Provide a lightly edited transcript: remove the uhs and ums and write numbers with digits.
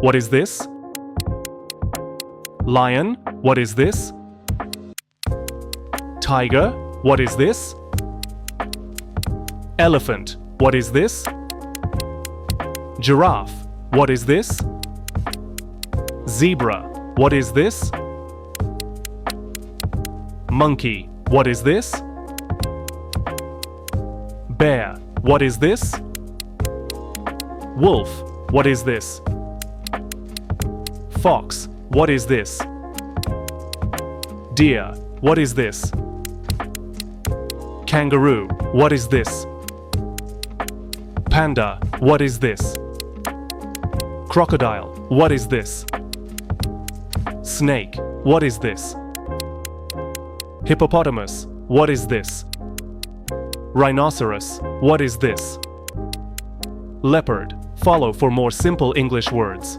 what is this? Lion, what is this? Tiger, what is this? Elephant, what is this? Giraffe, what is this? Zebra, what is this? Monkey, what is this? Bear, what is this? Wolf, what is this? Fox, what is this? Deer, what is this? Kangaroo, what is this? Panda, what is this? Crocodile, what is this? Snake, what is this? Hippopotamus, what is this? Rhinoceros, what is this? Leopard. Follow for more simple English words.